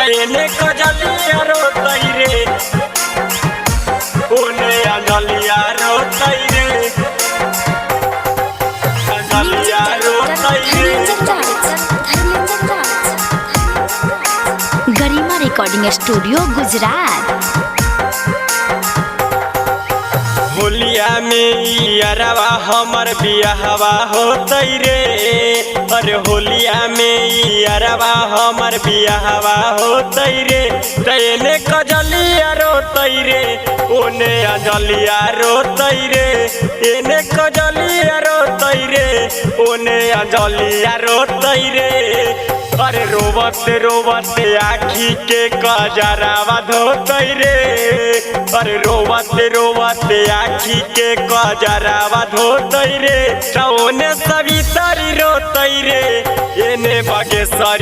एने कजलिया रोतई रे ओने अंजलिया रोतई रे अंजलिया रोतई रे। गरिमा रिकॉर्डिंग स्टूडियो गुजरात। होलिया में यारवा हमर बियाहवा होतई रे अरे होलिया में यारवा हमर बियाहवा होतई रे एने कजलिया रोतई रे ओने अंजलिया रोतई रे एने कजलिया रोतई रे ओने अंजलिया रोतई रे अरे रोवते रोवते आखी के कजरावा धोतई रे अरे रोवते रोवते आखी के कजरावा धोतई रे ओने सवितरी रोतई रे एने बगेसरी